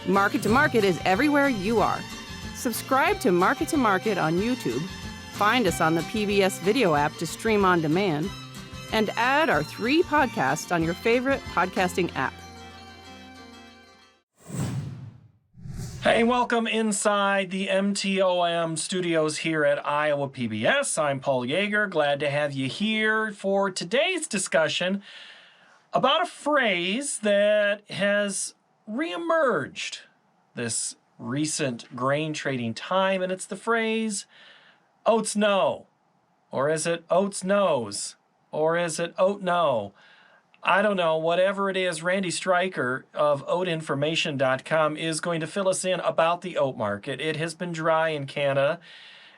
Market to Market is everywhere you are. Subscribe to Market on YouTube, find us on the PBS video app to stream on demand, and add our 3 podcasts on your favorite podcasting app. Hey, welcome inside the MTOM studios here at Iowa PBS. I'm Paul Yeager. Glad to have you here for today's discussion about a phrase that has reemerged this recent grain trading time, and it's the phrase, Oats no. Or is it Oats knows? Or is it Oat no? I don't know. Whatever it is, Randy Strychar of oatinformation.com is going to fill us in about the oat market. It has been dry in Canada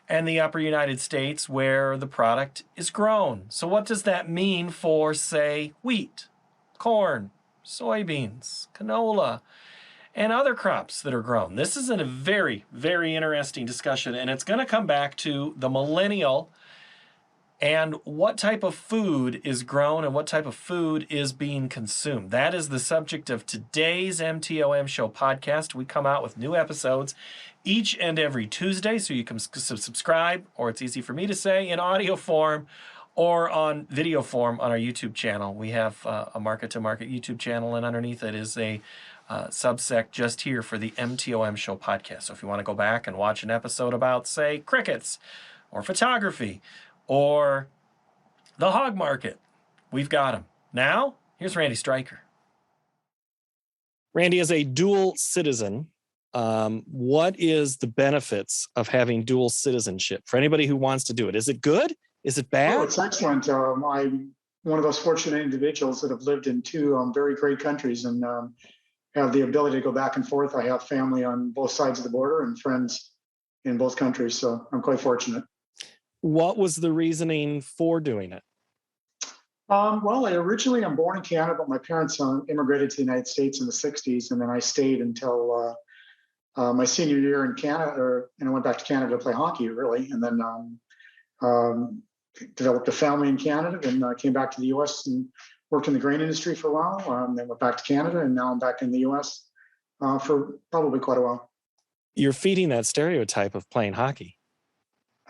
and the upper United States where the product is grown. So what does that mean for, say, wheat, corn, soybeans, canola, and other crops that are grown? This is a very, very interesting discussion, and it's going to come back to the millennial and what type of food is grown and what type of food is being consumed. That is the subject of today's MTOM Show podcast. We come out with new episodes each and every Tuesday, so you can subscribe, or it's easy for me to say, in audio form or on video form on our YouTube channel. We have a Market to Market YouTube channel, and underneath it is a subsect just here for the MTOM Show podcast. So if you want to go back and watch an episode about, say, crickets or photography or the hog market, we've got them. Now, here's Randy Strychar. Randy, as a dual citizen, what is the benefits of having dual citizenship for anybody who wants to do it? Is it good? Is it bad? Oh, it's excellent. I'm one of those fortunate individuals that have lived in 2 very great countries and have the ability to go back and forth. I have family on both sides of the border and friends in both countries, so I'm quite fortunate. What was the reasoning for doing it? Well, I'm born in Canada, but my parents immigrated to the United States in the 60s, and then I stayed until my senior year in Canada, and I went back to Canada to play hockey, really, and then developed a family in Canada, and came back to the U.S. and worked in the grain industry for a while, then went back to Canada, and now I'm back in the U.S. For probably quite a while. You're feeding that stereotype of playing hockey.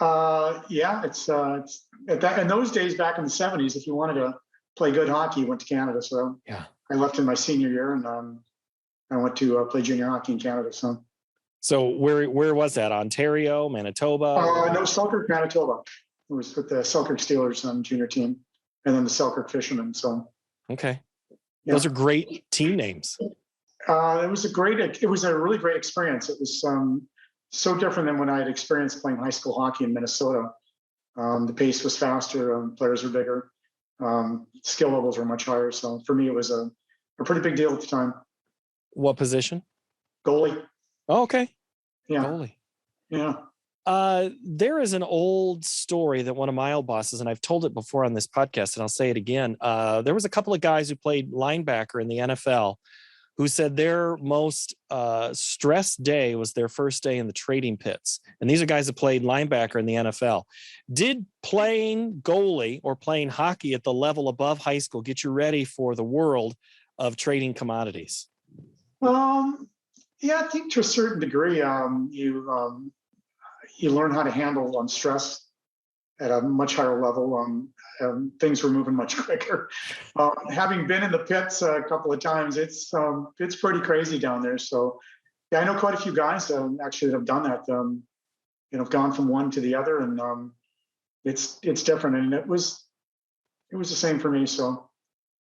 Yeah, it's in those days back in the 70s, if you wanted to play good hockey, you went to Canada. So yeah, I left in my senior year, and I went to play junior hockey in Canada. So where was that? Ontario, Manitoba? No, Selkirk, Manitoba. It was with the Selkirk Steelers junior team, and then the Selkirk Fishermen. So okay, yeah. Those are great team names. It was a really great experience. It was so different than when I had experienced playing high school hockey in Minnesota. The pace was faster, players were bigger, skill levels were much higher. So for me, it was a pretty big deal at the time. What position? Goalie. Oh, okay. Yeah. Goalie. Yeah. There is an old story that one of my old bosses, and I've told it before on this podcast, and I'll say it again. There was a couple of guys who played linebacker in the NFL who said their most stressed day was their first day in the trading pits. And these are guys that played linebacker in the NFL. Did playing goalie or playing hockey at the level above high school get you ready for the world of trading commodities? Yeah, I think to a certain degree, you learn how to handle stress at a much higher level. Things were moving much quicker. Having been in the pits a couple of times, it's pretty crazy down there. So yeah, I know quite a few guys actually that have done that. Have gone from one to the other, and it's different. And it was the same for me. So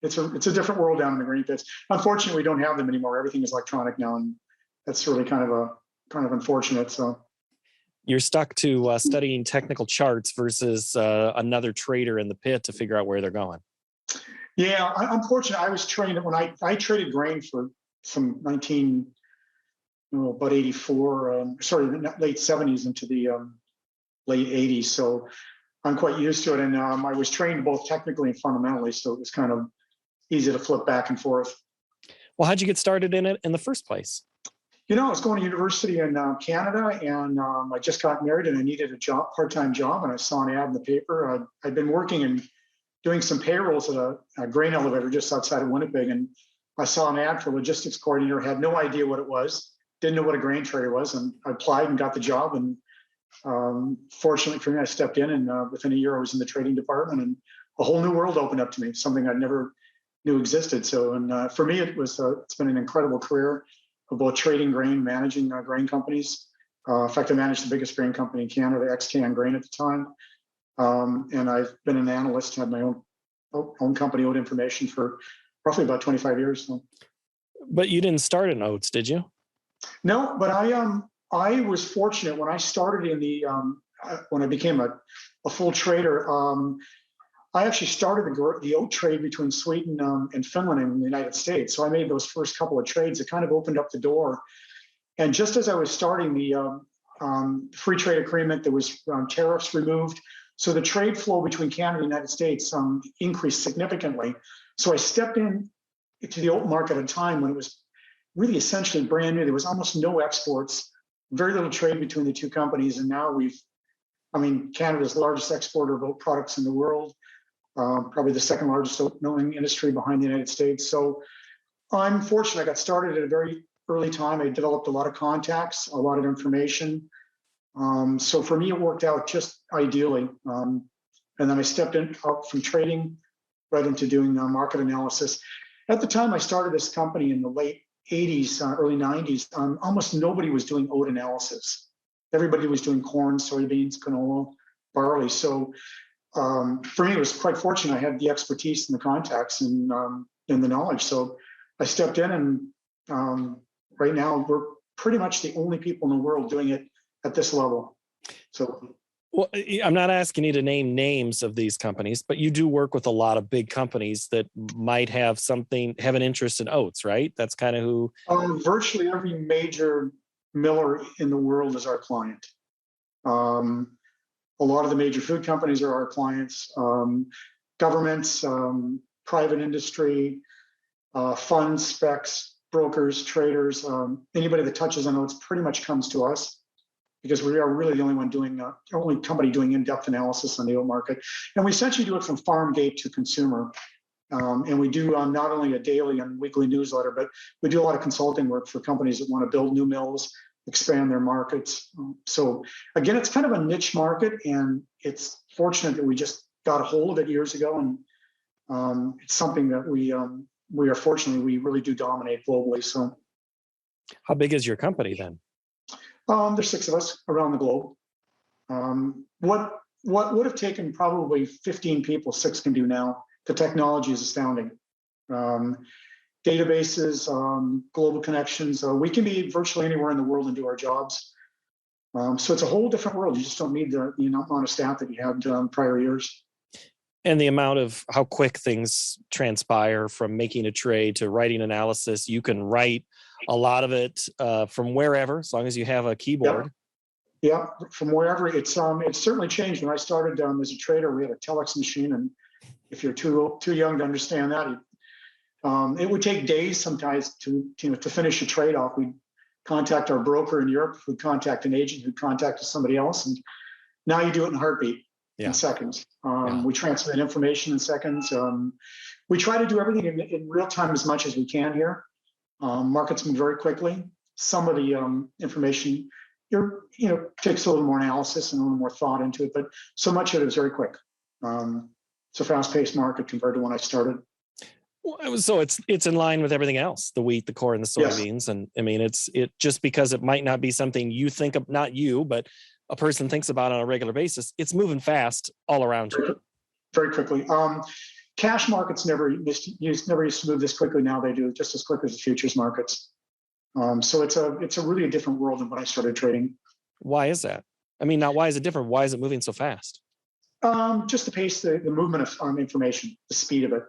it's a different world down in the grain pits. Unfortunately, we don't have them anymore. Everything is electronic now, and that's really kind of unfortunate. So. You're stuck to studying technical charts versus another trader in the pit to figure out where they're going. Yeah, unfortunately, I was trained when I traded grain for some about 84, late 70s into the late 80s. So I'm quite used to it. And I was trained both technically and fundamentally. So it was kind of easy to flip back and forth. Well, how'd you get started in it in the first place? I was going to university in Canada, and I just got married, and I needed a part-time job, and I saw an ad in the paper. I'd been working and doing some payrolls at a grain elevator just outside of Winnipeg, and I saw an ad for logistics coordinator. Had no idea what it was. didn't know what a grain trader was, and I applied and got the job. And fortunately for me, I stepped in, and within a year, I was in the trading department, and a whole new world opened up to me, something I never knew existed. So, and for me, it's been an incredible career of both trading grain, managing grain companies. In fact, I managed the biggest grain company in Canada, XCan Grain at the time. And I've been an analyst, had my own company, Oat Information, for roughly about 25 years. So. But you didn't start in oats, did you? No, but I was fortunate when I started in the when I became a full trader. I actually started the oat trade between Sweden and Finland and the United States. So I made those first couple of trades. It kind of opened up the door. And just as I was starting the free trade agreement, there was tariffs removed. So the trade flow between Canada and the United States increased significantly. So I stepped in to the oat market at a time when it was really essentially brand new. There was almost no exports, very little trade between the two companies. And now Canada's largest exporter of oat products in the world, probably the second largest oat milling industry behind the United States. So I'm fortunate. I got started at a very early time. I developed a lot of contacts, a lot of information. So for me, it worked out just ideally. And then I stepped up from trading right into doing market analysis. At the time I started this company in the late 80s, early 90s, almost nobody was doing oat analysis. Everybody was doing corn, soybeans, canola, barley. So for me, it was quite fortunate. I had the expertise and the contacts and the knowledge. So I stepped in, and right now we're pretty much the only people in the world doing it at this level. So, well, I'm not asking you to name names of these companies, but you do work with a lot of big companies that might have an interest in oats, right? That's kind of who. Virtually every major miller in the world is our client. A lot of the major food companies are our clients, governments, private industry, funds, specs, brokers, traders, anybody that touches on oats pretty much comes to us, because we are really the only company doing in-depth analysis on the oat market. And we essentially do it from farm gate to consumer. And we do not only a daily and weekly newsletter, but we do a lot of consulting work for companies that want to build new mills, expand their markets. So again, it's kind of a niche market, and it's fortunate that we just got a hold of it years ago. And it's something that we are fortunately, we really do dominate globally. So how big is your company then? There's 6 of us around the globe. What would have taken probably 15 people, 6 can do now. The technology is astounding. Databases, global connections. We can be virtually anywhere in the world and do our jobs. So it's a whole different world. You just don't need the amount of staff that you had prior years. And the amount of how quick things transpire from making a trade to writing analysis. You can write a lot of it from wherever, as long as you have a keyboard. Yeah, from wherever. It's certainly changed. When I started as a trader, we had a telex machine, and if you're too young to understand that, it would take days sometimes to finish a trade off. We'd contact our broker in Europe, who'd contact an agent, who'd contact somebody else, and now you do it in a heartbeat. In seconds. We transfer that information in seconds. We try to do everything in real time as much as we can here. Markets move very quickly. Some of the information takes a little more analysis and a little more thought into it, but so much of it is very quick. It's a fast-paced market compared to when I started. So it's in line with everything else, the wheat, the corn, the soybeans. Yes. And I mean, it just because it might not be something you think of, not you, but a person thinks about on a regular basis, it's moving fast all around you. Very quickly. Cash markets never used to move this quickly. Now they do just as quick as the futures markets. So it's a really a different world than when I started trading. Why is that? I mean, not why is it different? Why is it moving so fast? Just the pace, the movement of information, the speed of it.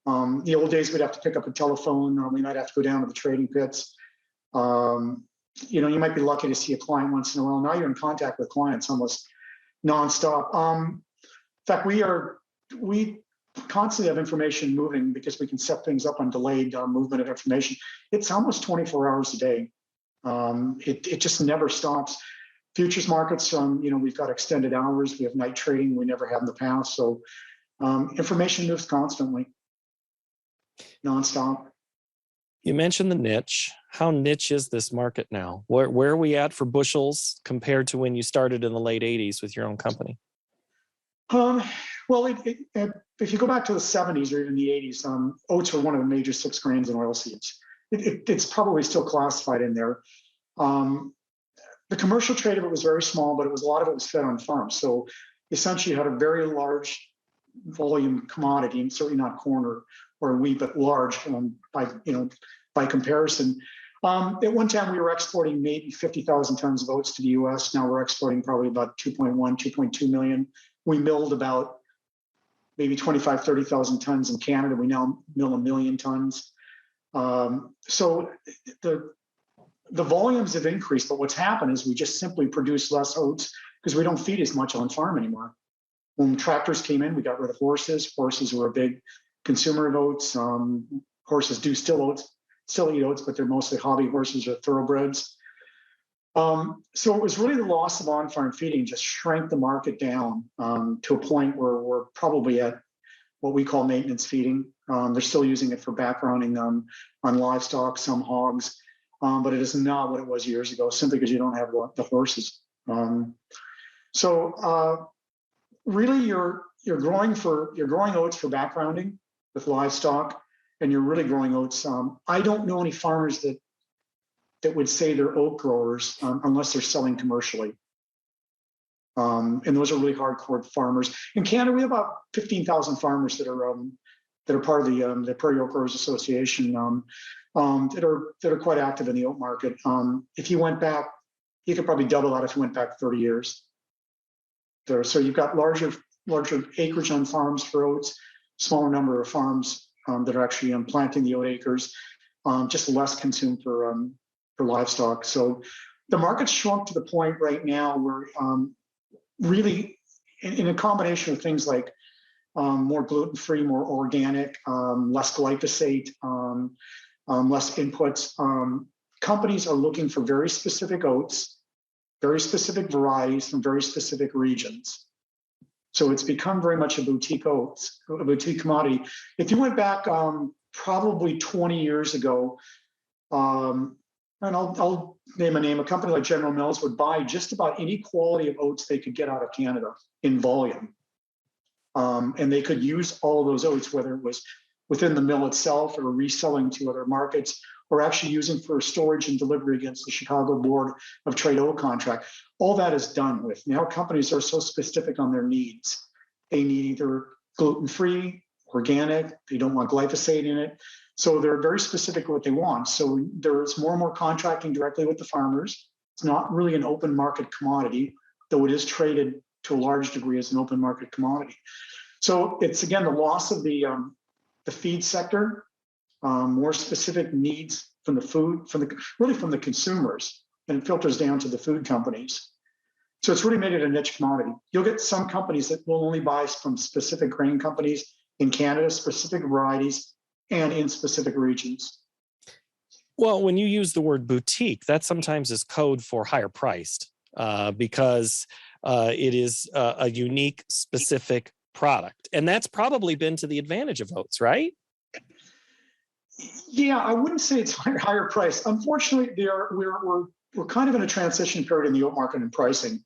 The old days, we'd have to pick up a telephone. We might have to go down to the trading pits. You might be lucky to see a client once in a while. Now you're in contact with clients almost nonstop. In fact, we constantly have information moving because we can set things up on delayed movement of information. It's almost 24 hours a day. It just never stops. Futures markets, we've got extended hours. We have night trading. We never have in the past. So information moves constantly, nonstop. You mentioned the niche. How niche is this market now? Where are we at for bushels compared to when you started in the late 80s with your own company? Well, if you go back to the 70s or even the 80s, oats were one of the major 6 grains and oilseeds. It's probably still classified in there. The commercial trade of it was very small, but a lot of it was fed on farms. So essentially, you had a very large volume commodity, and certainly not corn or wheat, but large by comparison. At one time, we were exporting maybe 50,000 tons of oats to the U.S. Now we're exporting probably about 2.1, 2.2 million. We milled about maybe 25, 30,000 tons in Canada. We now mill 1 million tons. So the volumes have increased, but what's happened is we just simply produce less oats because we don't feed as much on farm anymore. When tractors came in, we got rid of horses. Horses were a big consumer of oats. Horses do still eat oats, but they're mostly hobby horses or thoroughbreds. So it was really the loss of on-farm feeding just shrank the market down to a point where we're probably at what we call maintenance feeding. They're still using it for backgrounding on livestock, some hogs, but it is not what it was years ago, simply because you don't have the horses. Really, you're growing oats for backgrounding with livestock, and you're really growing oats. I don't know any farmers that would say they're oat growers unless they're selling commercially. And those are really hardcore farmers. In Canada, we have about 15,000 farmers that are part of the Prairie Oat Growers Association that are quite active in the oat market. If you went back, you could probably double that if you went back 30 years. So you've got larger acreage on farms for oats, smaller number of farms that are actually planting the oat acres, just less consumed for livestock. So the market's shrunk to the point right now where really in a combination of things like more gluten-free, more organic, less glyphosate, less inputs, companies are looking for very specific oats, very specific varieties from very specific regions. So it's become very much a boutique commodity. If you went back probably 20 years ago, and I'll name a name, a company like General Mills would buy just about any quality of oats they could get out of Canada in volume. And they could use all of those oats, whether it was within the mill itself or reselling to other markets, or actually using for storage and delivery against the Chicago Board of Trade Oat contract. All that is done with. Now companies are so specific on their needs. They need either gluten-free, organic, they don't want glyphosate in it. So they're very specific what they want. So there's more and more contracting directly with the farmers. It's not really an open market commodity, though it is traded to a large degree as an open market commodity. So it's, again, the loss of the feed sector, more specific needs from the food, really from the consumers, and it filters down to the food companies. So it's really made it a niche commodity. You'll get some companies that will only buy from specific grain companies in Canada, specific varieties, and in specific regions. Well, when you use the word boutique, that sometimes is code for higher priced because it is a unique, specific product. And that's probably been to the advantage of oats, right? Yeah, I wouldn't say it's higher price. Unfortunately, we're kind of in a transition period in the oat market and pricing.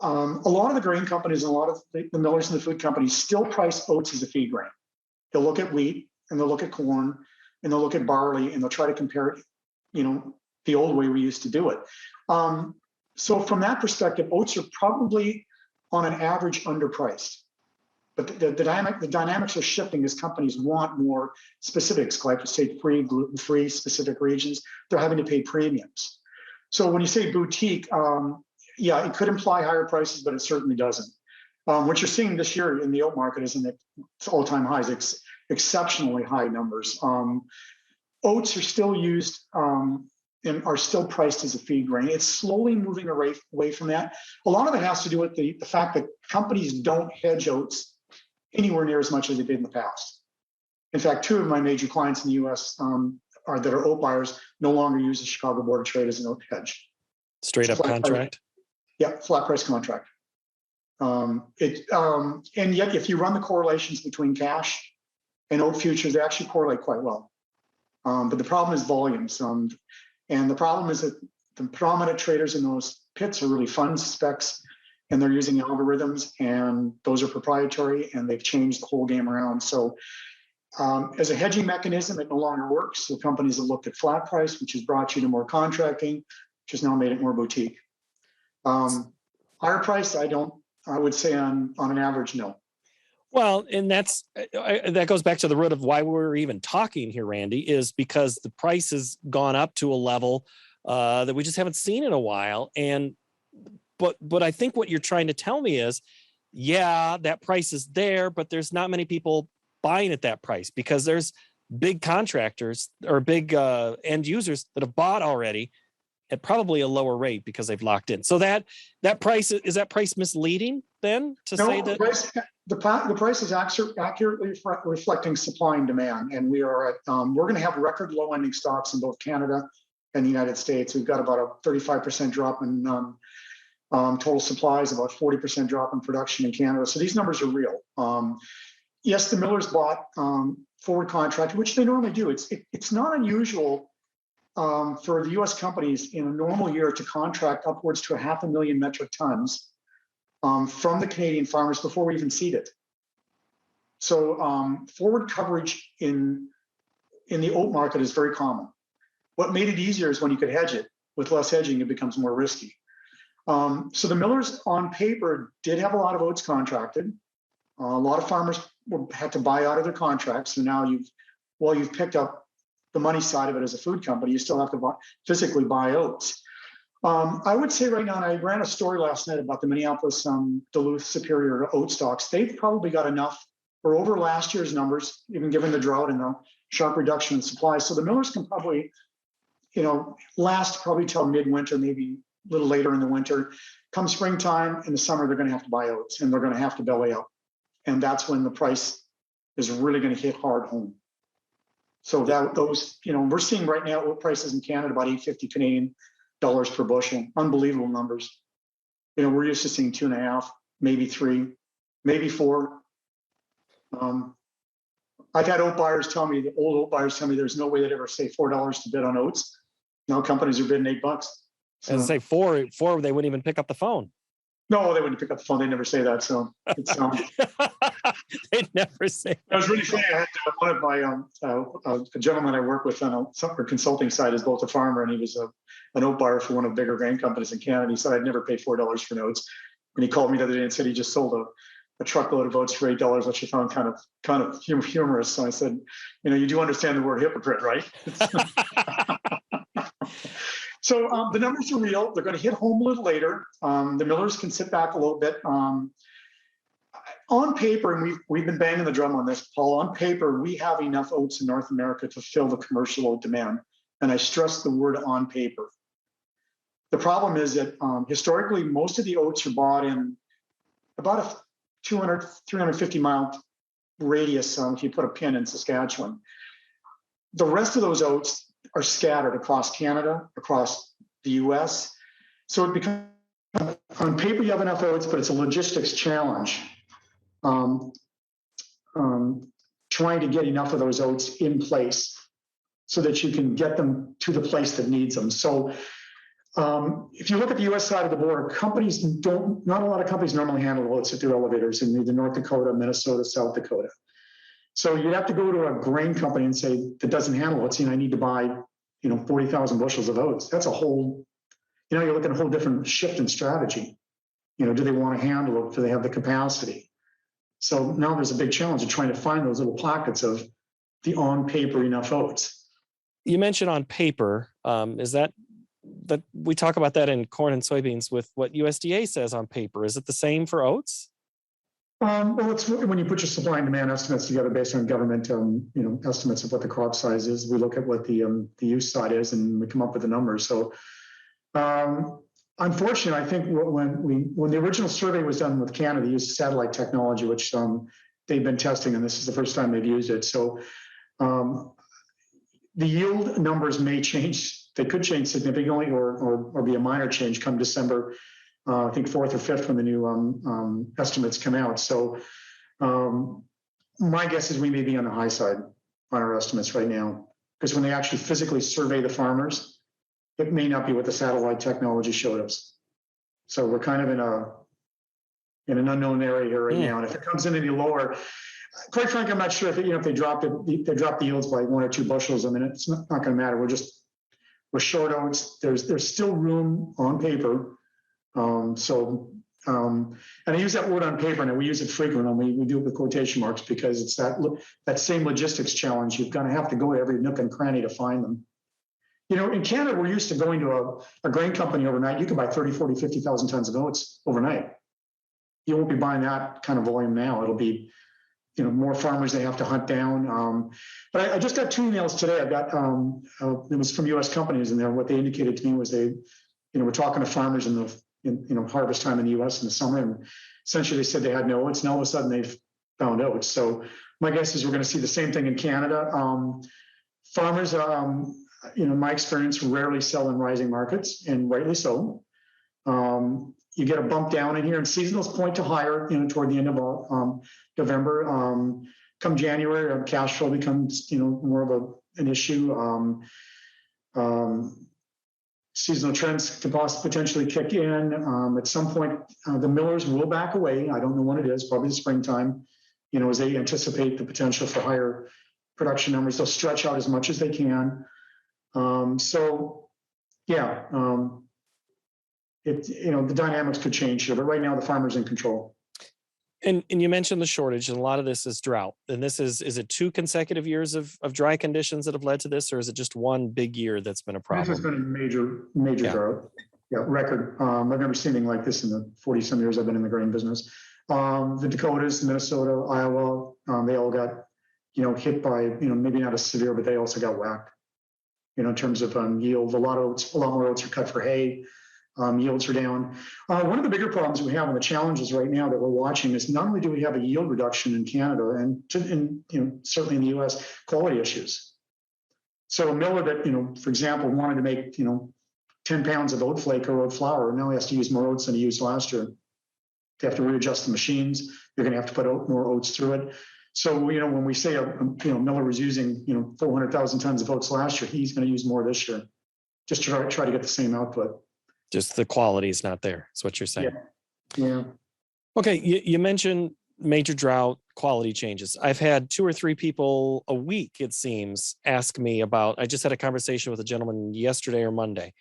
A lot of the grain companies and a lot of the millers and the food companies still price oats as a feed grain. They'll look at wheat and they'll look at corn and they'll look at barley and they'll try to compare it, the old way we used to do it. So from that perspective, oats are probably on an average underpriced. But the dynamics are shifting as companies want more specifics, glyphosate-free, gluten-free, specific regions. They're having to pay premiums. So when you say boutique, yeah, it could imply higher prices, but it certainly doesn't. What you're seeing this year in the oat market is in all-time highs, exceptionally high numbers. Oats are still used and are still priced as a feed grain. It's slowly moving away from that. A lot of it has to do with the fact that companies don't hedge oats anywhere near as much as they did in the past. In fact, 2 of my major clients in the U.S. that are oat buyers no longer use the Chicago Board of Trade as an oat hedge. Straight up contract? Yeah, flat price contract. And yet, if you run the correlations between cash and oat futures, they actually correlate quite well. But the problem is volumes. And the problem is that the predominant traders in those pits are really fund specs, and they're using algorithms, and those are proprietary, and they've changed the whole game around. So as a hedging mechanism, it no longer works. So companies have looked at flat price, which has brought you to more contracting, which has now made it more boutique. Higher price, I would say on an average, no. Well, and that goes back to the root of why we're even talking here, Randy, is because the price has gone up to a level that we just haven't seen in a while. But I think what you're trying to tell me is, yeah, that price is there, but there's not many people buying at that price because there's big contractors or big end users that have bought already at probably a lower rate because they've locked in. So that price, is that price misleading then to say that? The price is accurately reflecting supply and demand. And we're going to have record low ending stocks in both Canada and the United States. We've got about a 35% drop in total supplies, about 40% drop in production in Canada. So these numbers are real. Yes, the millers bought forward contract, which they normally do. It's not unusual for the U.S. companies in a normal year to contract upwards to 500,000 metric tons from the Canadian farmers before we even seed it. So forward coverage in the oat market is very common. What made it easier is when you could hedge it. With less hedging, it becomes more risky. So the millers on paper did have a lot of oats contracted. A lot of farmers had to buy out of their contracts. So now you've picked up the money side of it as a food company, you still have to physically buy oats. I would say right now, and I ran a story last night about the Minneapolis Duluth Superior oat stocks. They've probably got enough or over last year's numbers, even given the drought and the sharp reduction in supply. So the millers can probably, last probably till midwinter, maybe a little later in the winter. Come springtime, in the summer, they're going to have to buy oats and they're going to have to belly up. And that's when the price is really going to hit hard home. So we're seeing right now oat prices in Canada about $8.50 Canadian dollars per bushel. Unbelievable numbers. We're used to seeing 2.5, maybe 3, maybe 4. I've had old oat buyers tell me there's no way they'd ever say $4 to bid on oats. Now companies are bidding $8. So, and say four, they wouldn't even pick up the phone. No, they wouldn't pick up the phone. They never say that. So it's they never say. It was really funny. I had one of my a gentleman I work with on a consulting side is both a farmer and he was an oat buyer for one of the bigger grain companies in Canada. He said I'd never pay $4 for oats. And he called me the other day and said he just sold a truckload of oats for $8, which I found kind of humorous. So I said, you do understand the word hypocrite, right? So the numbers are real. They're going to hit home a little later. The millers can sit back a little bit. On paper, and we've been banging the drum on this, Paul, on paper, we have enough oats in North America to fill the commercial oat demand. And I stress the word on paper. The problem is that historically, most of the oats are bought in about a 200, 350 mile radius if you put a pin in Saskatchewan. The rest of those oats are scattered across Canada, across the US. So it becomes, on paper, you have enough oats, but it's a logistics challenge. Trying to get enough of those oats in place so that you can get them to the place that needs them. So if you look at the US side of the border, not a lot of companies normally handle oats at their elevators in either North Dakota, Minnesota, South Dakota. So you'd have to go to a grain company and say, that doesn't handle oats, I need to buy, 40,000 bushels of oats. That's a whole, you're looking at a whole different shift in strategy. Do they want to handle it? Do they have the capacity? So now there's a big challenge of trying to find those little pockets of the on paper enough oats. You mentioned on paper, is that we talk about that in corn and soybeans with what USDA says on paper. Is it the same for oats? Well, it's when you put your supply and demand estimates together based on government, estimates of what the crop size is. We look at what the use side is, and we come up with the numbers. So, unfortunately, I think when the original survey was done with Canada, they used satellite technology, which they've been testing, and this is the first time they've used it. So, the yield numbers may change. They could change significantly, or be a minor change come December. I think 4th or 5th when the new estimates come out. So my guess is we may be on the high side on our estimates right now. because when they actually physically survey the farmers, it may not be what the satellite technology showed us. So we're kind of in an unknown area here right now. And if it comes in any lower, quite frankly, I'm not sure if they drop the yields by 1 or 2 bushels. I mean, it's not going to matter. We're short oats. There's still room on paper. And I use that word on paper, and we use it frequently. We do it with quotation marks because it's that same logistics challenge. You're going to have to go to every nook and cranny to find them. In Canada, we're used to going to a grain company overnight. You can buy 30, 40, 50,000 tons of oats overnight. You won't be buying that kind of volume now. It'll be, more farmers they have to hunt down. But I just got 2 emails today. I got, it was from U.S. companies, and what they indicated to me was they, were talking to farmers in harvest time in the U.S. in the summer, and essentially they said they had no oats, and all of a sudden they've found oats. So my guess is we're going to see the same thing in Canada. Farmers, in my experience, rarely sell in rising markets, and rightly so. You get a bump down in here, and seasonals point to higher, toward the end of November. Come January, cash flow becomes, more of an issue. Seasonal trends could potentially kick in. At some point, the millers will back away. I don't know when it is, probably the springtime, as they anticipate the potential for higher production numbers. They'll stretch out as much as they can. The dynamics could change here, but right now the farmer's in control. And you mentioned the shortage, and a lot of this is drought. And this is it 2 consecutive years of dry conditions that have led to this, or is it just one big year that's been a problem? This has been a major drought. Yeah, record. I've never seen anything like this in the 40-some years I've been in the grain business. The Dakotas, Minnesota, Iowa, they all got, hit by, maybe not as severe, but they also got whacked, in terms of yield. A lot more oats are cut for hay. Yields are down. One of the bigger problems we have, and the challenges right now that we're watching, is not only do we have a yield reduction in Canada and certainly in the U.S., quality issues. So a miller that, for example, wanted to make 10 pounds of oat flake or oat flour now has to use more oats than he used last year. They have to readjust the machines. You're going to have to put more oats through it. So when we say a miller was using 400,000 tons of oats last year, he's going to use more this year, just to try to get the same output. Just the quality is not there. That's what you're saying. Yeah. Okay. You mentioned major drought, quality changes. I've had 2 or 3 people a week, it seems, ask me about. I just had a conversation with a gentleman yesterday or Monday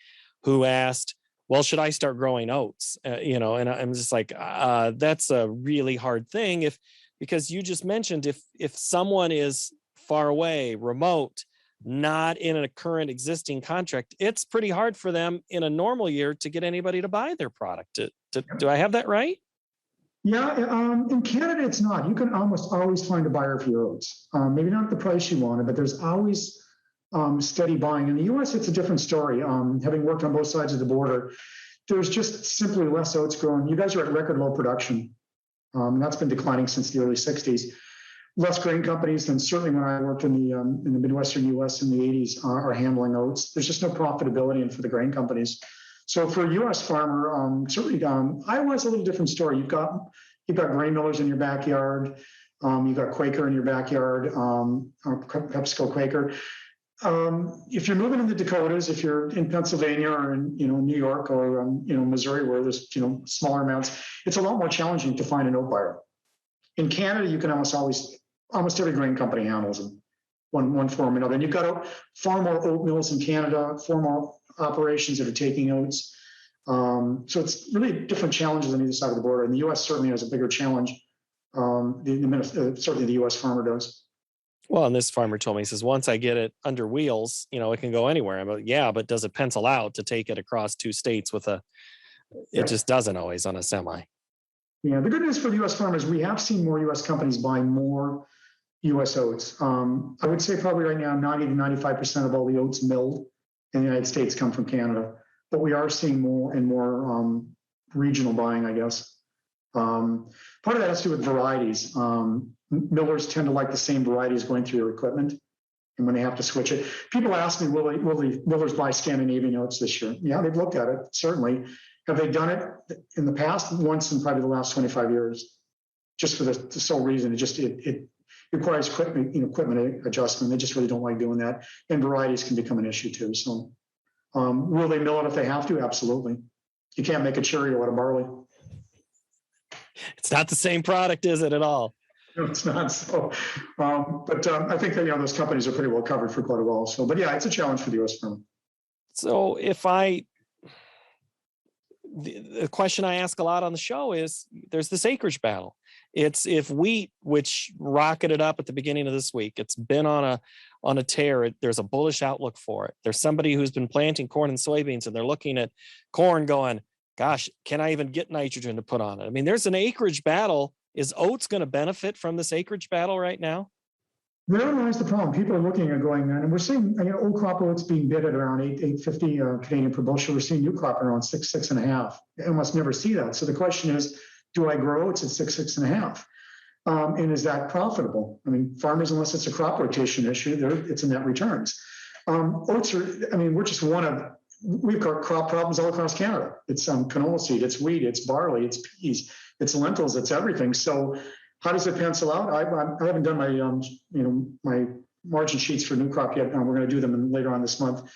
who asked, well, should I start growing oats? And I'm just like, that's a really hard thing. Because you just mentioned if someone is far away, remote, not in a current existing contract, it's pretty hard for them in a normal year to get anybody to buy their product. Do I have that right? Yeah, in Canada, it's not. You can almost always find a buyer for your oats. Maybe not at the price you wanted, but there's always steady buying. In the U.S., it's a different story. Having worked on both sides of the border, there's just simply less oats grown. You guys are at record low production. That's been declining since the early 60s. Less grain companies than certainly when I worked in the Midwestern U.S. in the 80s are handling oats. There's just no profitability in for the grain companies. So for a U.S. farmer, certainly Iowa's a little different story. You've got grain millers in your backyard. You've got Quaker in your backyard, PepsiCo Quaker. If you're moving in the Dakotas, if you're in Pennsylvania or in New York or Missouri, where there's smaller amounts, it's a lot more challenging to find an oat buyer. In Canada, you can almost every grain company handles them, one form or another. And you've got far more oat mills in Canada, far more operations that are taking oats. So it's really different challenges on either side of the border. And the U.S. certainly has a bigger challenge. Certainly the U.S. farmer does. Well, and this farmer told me, he says, once I get it under wheels, it can go anywhere. I'm like, yeah, but does it pencil out to take it across 2 states it just doesn't always on a semi. Yeah, the good news for the U.S. farmers, we have seen more U.S. companies buy more U.S. oats. I would say probably right now 90 to 95% of all the oats milled in the United States come from Canada, but we are seeing more and more regional buying, I guess. Part of that has to do with varieties. Millers tend to like the same varieties going through their equipment, and when they have to switch it, people ask me, will the millers buy Scandinavian oats this year? Yeah, they've looked at it, certainly. Have they done it in the past? Once in probably the last 25 years, just for the sole reason. requires equipment adjustment. They just really don't like doing that. And varieties can become an issue too. So will they mill it if they have to? Absolutely. You can't make a Cheerio out of barley. It's not the same product, is it, at all? No, it's not. So, but I think that, those companies are pretty well covered for quite a while. So, but yeah, it's a challenge for the U.S. farmer. So the question I ask a lot on the show is, there's this acreage battle. It's if wheat, which rocketed up at the beginning of this week, it's been on a tear. There's a bullish outlook for it. There's somebody who's been planting corn and soybeans, and they're looking at corn going, gosh, can I even get nitrogen to put on it? I mean, there's an acreage battle. Is oats going to benefit from this acreage battle right now? Therein lies the problem. People are looking and going, and we're seeing old crop oats being bid at around 850 Canadian per bushel. We're seeing new crop around 6.5. I almost never see that. So the question is, do I grow oats at 6.5? And is that profitable? I mean, farmers, unless it's a crop rotation issue, it's a net returns. Oats are, we're just we've got crop problems all across Canada. It's canola seed, it's wheat, it's barley, it's peas, it's lentils, it's everything. So how does it pencil out? I haven't done my my margin sheets for new crop yet. We're going to do them later on this month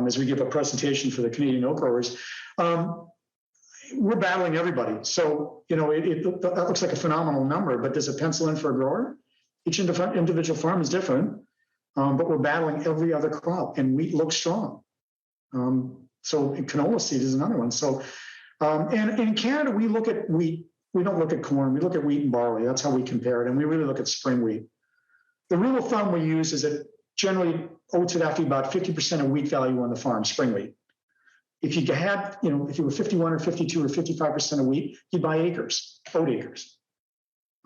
as we give a presentation for the Canadian oat growers. We're battling everybody. So that looks like a phenomenal number, but does it pencil in for a grower? Each individual farm is different, but we're battling every other crop, and wheat looks strong. So canola seed is another one. So and in Canada, we look at wheat. We don't look at corn. We look at wheat and barley. That's how we compare it. And we really look at spring wheat. The rule of thumb we use is that generally oats would have to be about 50% of wheat value on the farm, spring wheat. If you had, if you were 51 or 52 or 55% of wheat, you'd buy acres, oat acres.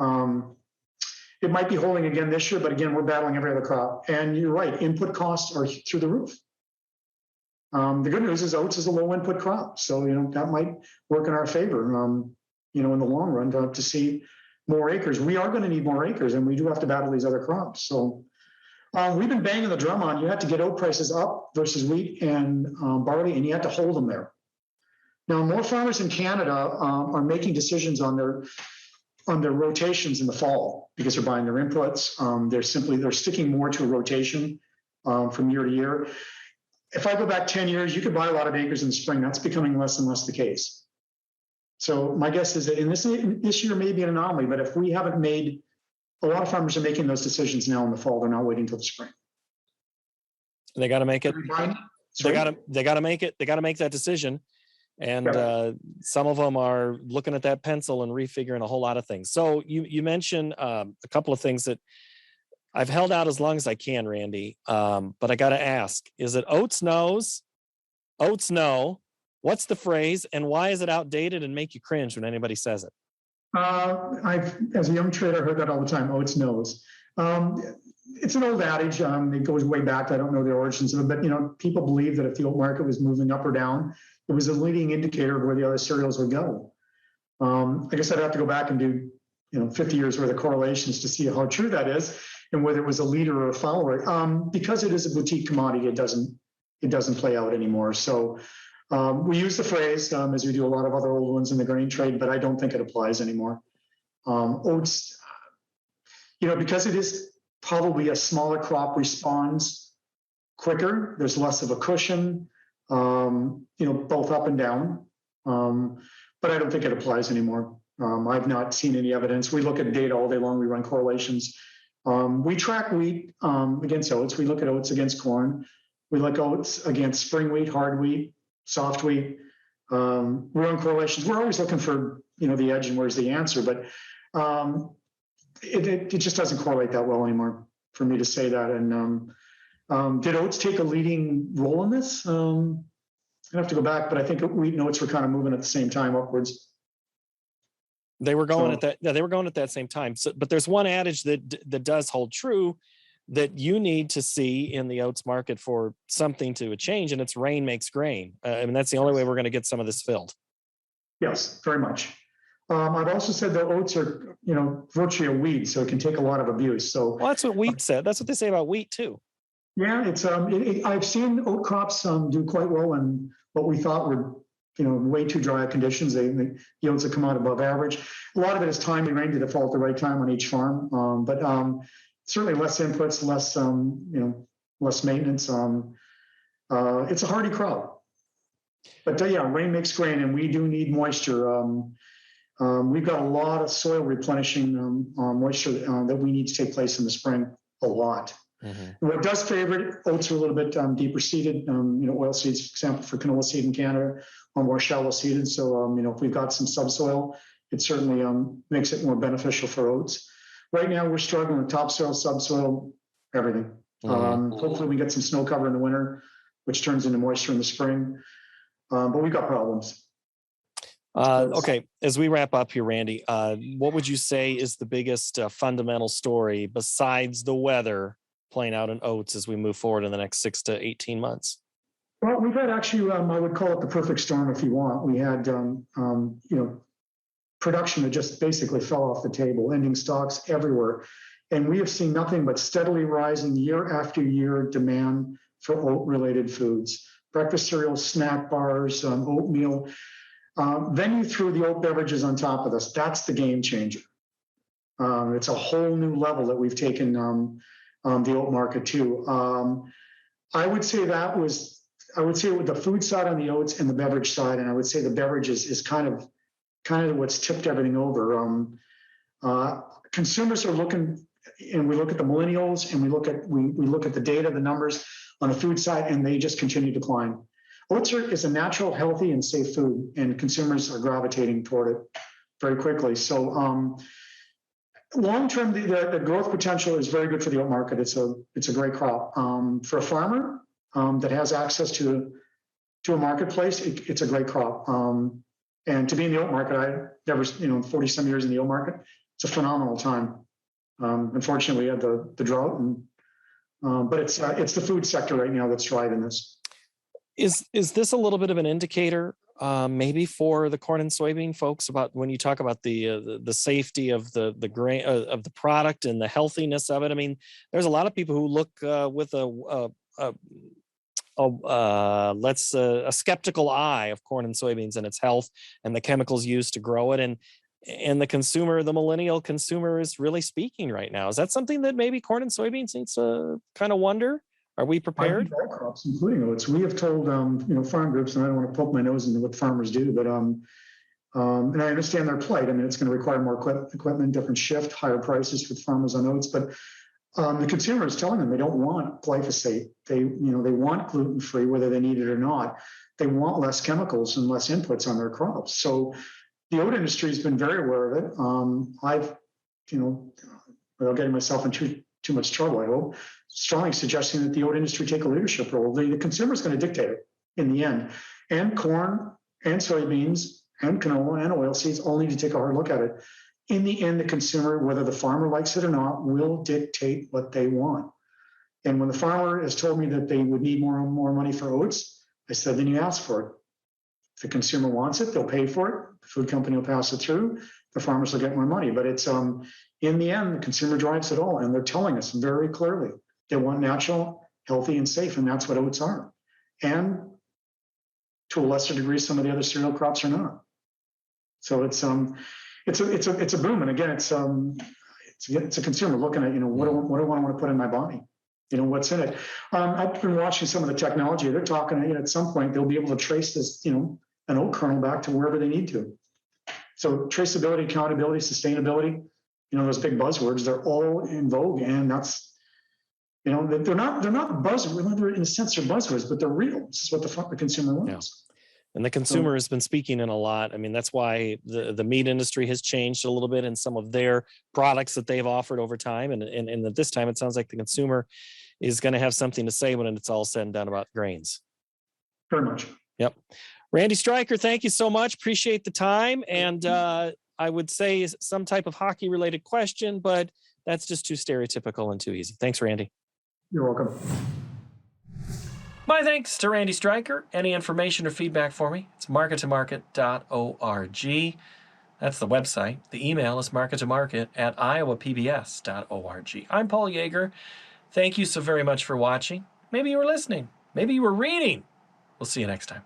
It might be holding again this year, but again, we're battling every other crop. And you're right, input costs are through the roof. The good news is oats is a low input crop. So, that might work in our favor. In the long run to see more acres. We are going to need more acres, and we do have to battle these other crops. So we've been banging the drum on, you have to get oat prices up versus wheat and barley, and you have to hold them there. Now, more farmers in Canada are making decisions on their rotations in the fall because they're buying their inputs. They're sticking more to a rotation from year to year. If I go back 10 years, you could buy a lot of acres in the spring. That's becoming less and less the case. So my guess is that this year may be an anomaly, but if we haven't made, a lot of farmers are making those decisions now in the fall. They're not waiting until the spring. They got to make it. They got to make it. They got to make that decision. And some of them are looking at that pencil and refiguring a whole lot of things. So you mentioned a couple of things that I've held out as long as I can, Randy. But I got to ask, is it Oats knows? Oats know. What's the phrase, and why is it outdated and make you cringe when anybody says it? I've, as a young trader, heard that all the time. Oats knows. It's an old adage. It goes way back. I don't know the origins of it, but people believe that if the oat market was moving up or down, it was a leading indicator of where the other cereals would go. I guess I'd have to go back and do 50 years worth of correlations to see how true that is and whether it was a leader or a follower. Because it is a boutique commodity, it doesn't play out anymore. So. We use the phrase as we do a lot of other old ones in the grain trade, but I don't think it applies anymore. Oats, because it is probably a smaller crop, responds quicker. There's less of a cushion, both up and down. But I don't think it applies anymore. I've not seen any evidence. We look at data all day long. We run correlations. We track wheat against oats. We look at oats against corn. We look at oats against spring wheat, hard wheat, soft wheat. We run correlations. We're always looking for the edge and where's the answer, but it just doesn't correlate that well anymore for me to say that. And did oats take a leading role in this? I have to go back, but I think wheat and oats were kind of moving at the same time upwards. They were going at that. Yeah, they were going at that same time. So, but there's one adage that does hold true, that you need to see in the oats market for something to change, and it's rain makes grain. That's the only way we're going to get some of this filled. Yes, very much. I've also said that oats are, virtually a weed, so it can take a lot of abuse. So that's what wheat said. That's what they say about wheat too. Yeah, it's I've seen oat crops do quite well in what we thought were way too dry conditions. The yields have come out above average. A lot of it is timely rain to fall at the right time on each farm. But certainly less inputs, less maintenance. It's a hardy crop. But yeah, rain makes grain, and we do need moisture. We've got a lot of soil replenishing moisture that we need to take place in the spring, a lot. Mm-hmm. What does favor it, oats are a little bit deeper seeded. Oil seeds, for example, for canola seed in Canada, are more shallow seeded. So, if we've got some subsoil, it certainly makes it more beneficial for oats. Right now, we're struggling with topsoil, subsoil, everything. Mm-hmm. Hopefully, we get some snow cover in the winter, which turns into moisture in the spring. But we've got problems. Okay, as we wrap up here, Randy, what would you say is the biggest fundamental story besides the weather playing out in oats as we move forward in the next 6 to 18 months? Well, we've had actually, I would call it the perfect storm if you want. We had, production that just basically fell off the table, ending stocks everywhere. And we have seen nothing but steadily rising year after year demand for oat-related foods, breakfast cereals, snack bars, oatmeal. Then you threw the oat beverages on top of this. That's the game changer. It's a whole new level that we've taken the oat market to. I would say with the food side on the oats and the beverage side, and I would say the beverages is kind of what's tipped everything over. Consumers are looking, and we look at the millennials, and we look at the data, the numbers on the food side, and they just continue to climb. Oats is a natural, healthy, and safe food, and consumers are gravitating toward it very quickly. So, long term, the growth potential is very good for the oat market. It's a great crop for a farmer that has access to a marketplace. It's a great crop, and to be in the oat market, I never 40 some years in the oat market. It's a phenomenal time. Unfortunately, we had the drought, but it's the food sector right now that's driving this. Is this a little bit of an indicator, maybe for the corn and soybean folks, about when you talk about the safety of the grain of the product and the healthiness of it? I mean, there's a lot of people who look with a skeptical eye of corn and soybeans and its health and the chemicals used to grow it, and the consumer, the millennial consumer, is really speaking right now. Is that something that maybe corn and soybeans needs to kind of wonder? Are we prepared? All crops, including oats. We have told farm groups, and I don't want to poke my nose into what farmers do, but and I understand their plight. I mean, it's going to require more equipment, different shift, higher prices for farmers on oats, but the consumer is telling them they don't want glyphosate. They want gluten-free, whether they need it or not. They want less chemicals and less inputs on their crops. So the oat industry has been very aware of it. I've, without getting myself into too much trouble, I hope, strongly suggesting that the oat industry take a leadership role. The consumer is going to dictate it in the end. And corn and soybeans and canola and oilseeds all need to take a hard look at it. In the end, the consumer, whether the farmer likes it or not, will dictate what they want. And when the farmer has told me that they would need more and more money for oats, I said, then you ask for it. If the consumer wants it, they'll pay for it. The food company will pass it through. The farmers will get more money. But it's in the end, the consumer drives it all. And they're telling us very clearly they want natural, healthy, and safe. And that's what oats are. And to a lesser degree, some of the other cereal crops are not. So it's a boom. And again, it's a consumer looking at, what do I want to put in my body? What's in it. I've been watching some of the technology. They're talking, at some point they'll be able to trace this, an oat kernel back to wherever they need to. So traceability, accountability, sustainability, those big buzzwords, they're all in vogue. And that's, they're not buzzwords. In a sense, they're buzzwords, but they're real. This is what the consumer wants. Yeah. And the consumer has been speaking in a lot. I mean, that's why the meat industry has changed a little bit in some of their products that they've offered over time. And at this time, it sounds like the consumer is going to have something to say when it's all said and done about grains. Very much. Yep. Randy Strychar, thank you so much. Appreciate the time. And I would say some type of hockey related question, but that's just too stereotypical and too easy. Thanks, Randy. You're welcome. My thanks to Randy Strychar. Any information or feedback for me, it's markettomarket.org. That's the website. The email is markettomarket@iowapbs.org. I'm Paul Yeager. Thank you so very much for watching. Maybe you were listening. Maybe you were reading. We'll see you next time.